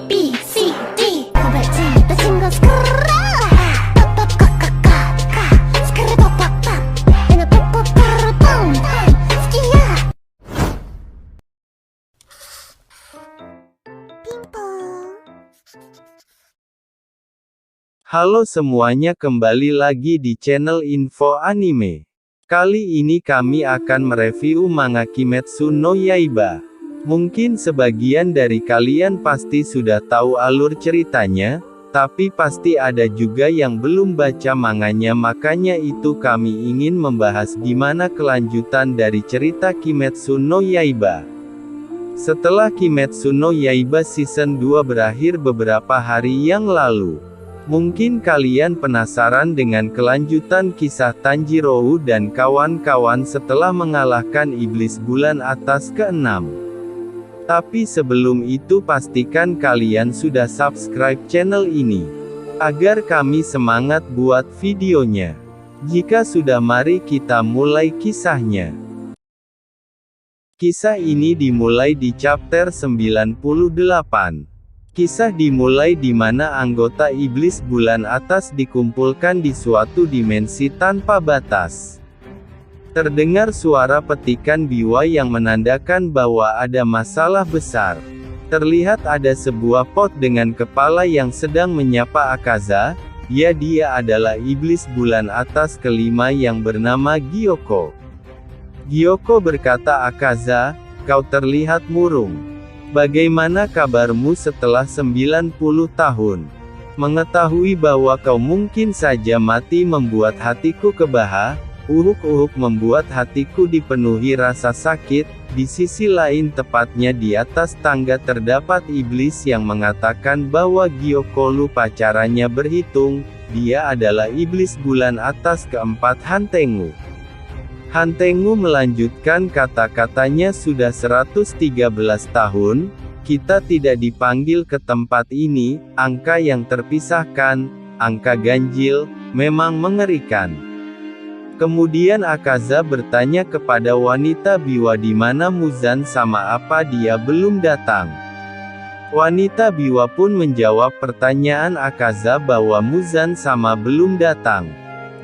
B, C, D 고발진 친 거 스크라 빠빠빠까까까 스크라 빠빠빠 내가 빠빠빠라빵 스키야 핑퐁. Halo semuanya, kembali lagi di channel Info Anime. Kali ini kami akan mereview manga Kimetsu no Yaiba. Mungkin sebagian dari kalian pasti sudah tahu alur ceritanya, tapi pasti ada juga yang belum baca manganya, makanya itu kami ingin membahas gimana kelanjutan dari cerita Kimetsu no Yaiba. Setelah Kimetsu no Yaiba season 2 berakhir beberapa hari yang lalu, mungkin kalian penasaran dengan kelanjutan kisah Tanjiro dan kawan-kawan setelah mengalahkan iblis bulan atas ke-6. Tapi sebelum itu pastikan kalian sudah subscribe channel ini, agar kami semangat buat videonya. Jika sudah, mari kita mulai kisahnya. Kisah ini dimulai di chapter 98. Kisah dimulai di mana anggota iblis bulan atas dikumpulkan di suatu dimensi tanpa batas. Terdengar suara petikan biwa yang menandakan bahwa ada masalah besar. Terlihat ada sebuah pot dengan kepala yang sedang menyapa Akaza. Ya, dia adalah iblis bulan atas kelima yang bernama Gyoko. Gyoko berkata, "Akaza, kau terlihat murung. Bagaimana kabarmu setelah 90 tahun? Mengetahui bahwa kau mungkin saja mati membuat hatiku kebahas. Uhuk-uhuk membuat hatiku dipenuhi rasa sakit." Di sisi lain, tepatnya di atas tangga terdapat iblis yang mengatakan bahwa Gyoko lupa caranya berhitung. Dia adalah iblis bulan atas keempat Hantengu. Hantengu melanjutkan kata-katanya, "Sudah 113 tahun, kita tidak dipanggil ke tempat ini." Angka yang terpisahkan, angka ganjil, memang mengerikan. Kemudian Akaza bertanya kepada wanita biwa di mana Muzan sama apa dia belum datang. Wanita biwa pun menjawab pertanyaan Akaza bahwa Muzan sama belum datang.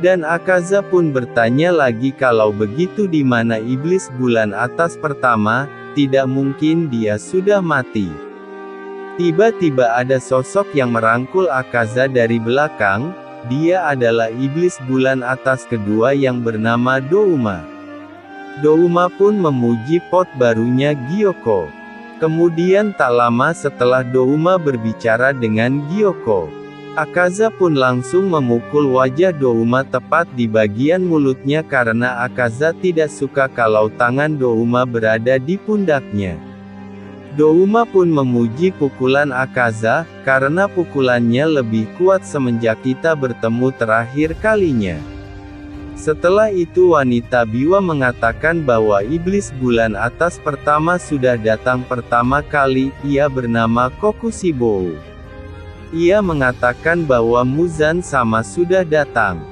Dan Akaza pun bertanya lagi kalau begitu di mana iblis bulan atas pertama, tidak mungkin dia sudah mati. Tiba-tiba ada sosok yang merangkul Akaza dari belakang. Dia adalah iblis bulan atas kedua yang bernama Douma. Douma pun memuji pot barunya Gyoko. Kemudian tak lama setelah Douma berbicara dengan Gyoko, Akaza pun langsung memukul wajah Douma tepat di bagian mulutnya karena Akaza tidak suka kalau tangan Douma berada di pundaknya. Douma pun memuji pukulan Akaza, karena pukulannya lebih kuat semenjak kita bertemu terakhir kalinya. Setelah itu wanita biwa mengatakan bahwa iblis bulan atas pertama sudah datang pertama kali, ia bernama Kokushibou. Ia mengatakan bahwa Muzan sama sudah datang.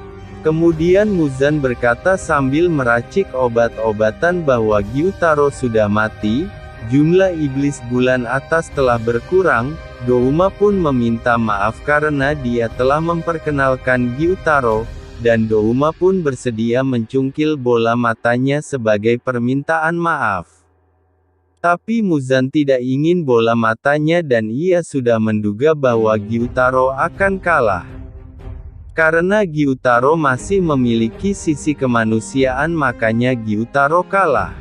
Kemudian Muzan berkata sambil meracik obat-obatan bahwa Gyutaro sudah mati. Jumlah iblis bulan atas telah berkurang. Douma pun meminta maaf karena dia telah memperkenalkan Gyutaro, dan Douma pun bersedia mencungkil bola matanya sebagai permintaan maaf. Tapi Muzan tidak ingin bola matanya dan ia sudah menduga bahwa Gyutaro akan kalah. Karena Gyutaro masih memiliki sisi kemanusiaan, makanya Gyutaro kalah.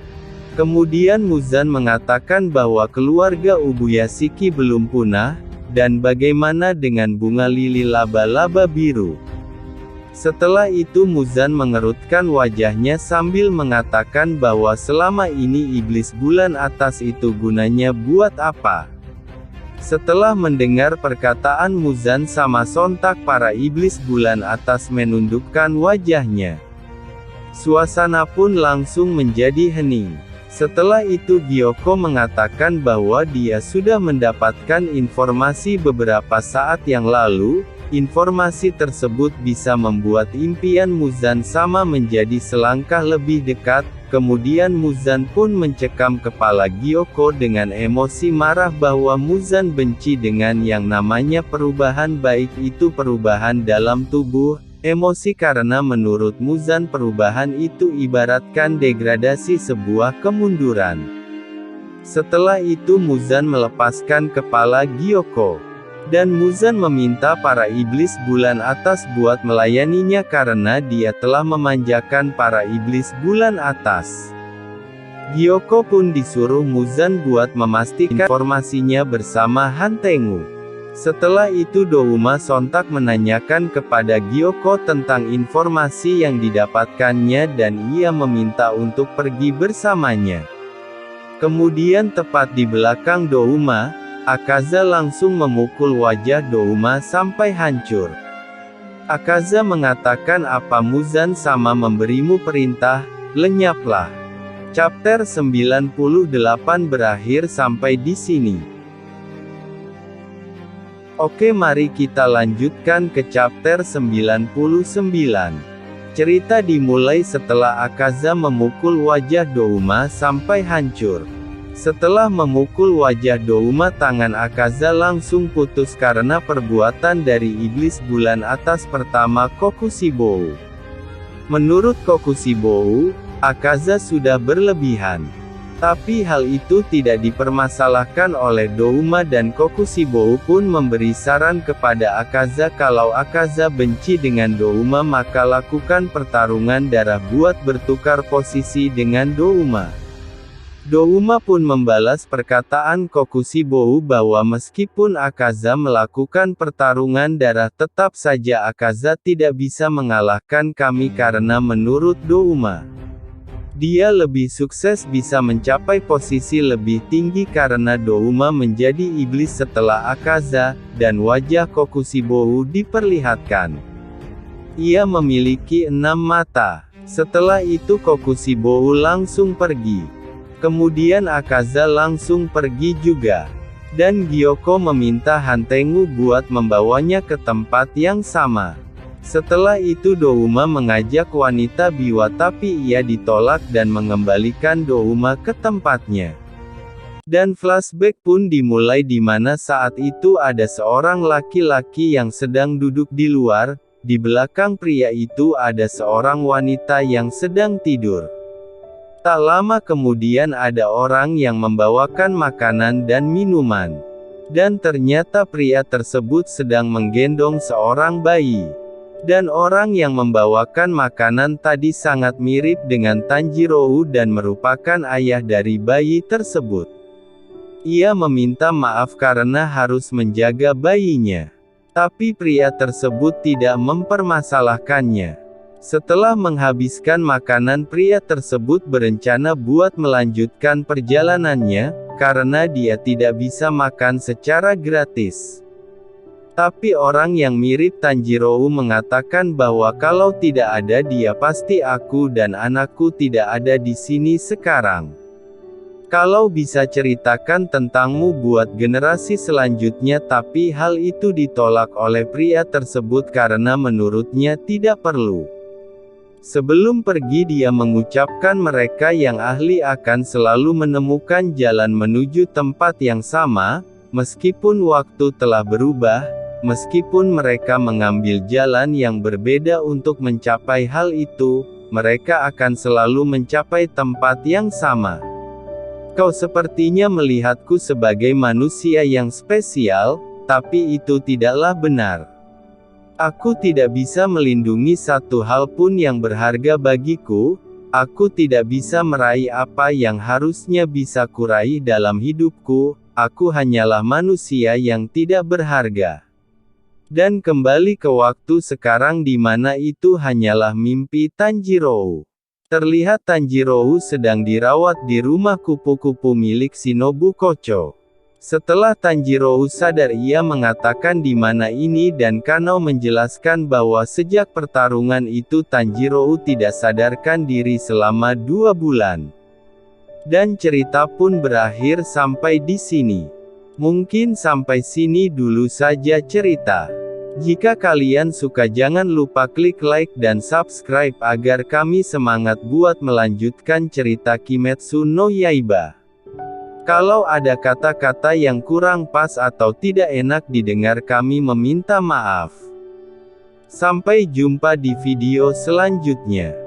Kemudian Muzan mengatakan bahwa keluarga Ubuyashiki belum punah, dan bagaimana dengan bunga lili laba-laba biru. Setelah itu Muzan mengerutkan wajahnya sambil mengatakan bahwa selama ini iblis bulan atas itu gunanya buat apa? Setelah mendengar perkataan Muzan sama, sontak para iblis bulan atas menundukkan wajahnya. Suasana pun langsung menjadi hening. Setelah itu Gyoko mengatakan bahwa dia sudah mendapatkan informasi beberapa saat yang lalu, Informasi tersebut bisa membuat impian Muzan sama menjadi selangkah lebih dekat. Kemudian Muzan pun mencekam kepala Gyoko dengan emosi marah bahwa Muzan benci dengan yang namanya perubahan, baik itu perubahan dalam tubuh, emosi, karena menurut Muzan perubahan itu ibaratkan degradasi, sebuah kemunduran. Setelah itu Muzan melepaskan kepala Gyoko. Dan Muzan meminta para iblis bulan atas buat melayaninya karena dia telah memanjakan para iblis bulan atas. Gyoko pun disuruh Muzan buat memastikan informasinya bersama Hantengu. Setelah itu Douma sontak menanyakan kepada Gyoko tentang informasi yang didapatkannya dan ia meminta untuk pergi bersamanya. Kemudian tepat di belakang Douma, Akaza langsung memukul wajah Douma sampai hancur. Akaza mengatakan, "Apa Muzan sama memberimu perintah? Lenyaplah." Chapter 98 berakhir sampai di sini. Oke, mari kita lanjutkan ke chapter 99. Cerita dimulai setelah Akaza memukul wajah Douma sampai hancur. Setelah memukul wajah Douma, tangan Akaza langsung putus karena perbuatan dari iblis bulan atas pertama, Kokushibou. Menurut Kokushibou, Akaza sudah berlebihan. Tapi hal itu tidak dipermasalahkan oleh Douma dan Kokushibou pun memberi saran kepada Akaza kalau Akaza benci dengan Douma maka lakukan pertarungan darah buat bertukar posisi dengan Douma. Douma pun membalas perkataan Kokushibou bahwa meskipun Akaza melakukan pertarungan darah tetap saja Akaza tidak bisa mengalahkan kami karena menurut Douma, dia lebih sukses bisa mencapai posisi lebih tinggi karena Douma menjadi iblis setelah Akaza, dan wajah Kokushibou diperlihatkan. Ia memiliki 6 mata. Setelah itu Kokushibou langsung pergi. Kemudian Akaza langsung pergi juga. Dan Gyoko meminta Hantengu buat membawanya ke tempat yang sama. Setelah itu Douma mengajak wanita Biwa tapi ia ditolak dan mengembalikan Douma ke tempatnya. Dan flashback pun dimulai di mana saat itu ada seorang laki-laki yang sedang duduk di luar. Di belakang pria itu ada seorang wanita yang sedang tidur. Tak lama kemudian ada orang yang membawakan makanan dan minuman. Dan ternyata pria tersebut sedang menggendong seorang bayi. Dan orang yang membawakan makanan tadi sangat mirip dengan Tanjiro dan merupakan ayah dari bayi tersebut. Ia meminta maaf karena harus menjaga bayinya. Tapi pria tersebut tidak mempermasalahkannya. Setelah menghabiskan makanan, pria tersebut berencana buat melanjutkan perjalanannya, karena dia tidak bisa makan secara gratis. Tapi orang yang mirip Tanjiro mengatakan bahwa kalau tidak ada dia pasti aku dan anakku tidak ada di sini sekarang. Kalau bisa ceritakan tentangmu buat generasi selanjutnya, tapi hal itu ditolak oleh pria tersebut karena menurutnya tidak perlu. Sebelum pergi dia mengucapkan mereka yang ahli akan selalu menemukan jalan menuju tempat yang sama, meskipun waktu telah berubah, meskipun mereka mengambil jalan yang berbeda untuk mencapai hal itu, mereka akan selalu mencapai tempat yang sama. Kau sepertinya melihatku sebagai manusia yang spesial, tapi itu tidaklah benar. Aku tidak bisa melindungi satu hal pun yang berharga bagiku, aku tidak bisa meraih apa yang harusnya bisa kuraih dalam hidupku, aku hanyalah manusia yang tidak berharga. Dan kembali ke waktu sekarang di mana itu hanyalah mimpi Tanjiro. Terlihat Tanjiro sedang dirawat di rumah kupu-kupu milik Shinobu Kocho. Setelah Tanjiro sadar ia mengatakan di mana ini dan Kanao menjelaskan bahwa sejak pertarungan itu Tanjiro tidak sadarkan diri selama 2 bulan. Dan cerita pun berakhir sampai di sini. Mungkin sampai sini dulu saja cerita. Jika kalian suka jangan lupa klik like dan subscribe agar kami semangat buat melanjutkan cerita Kimetsu no Yaiba. Kalau ada kata-kata yang kurang pas atau tidak enak didengar kami meminta maaf. Sampai jumpa di video selanjutnya.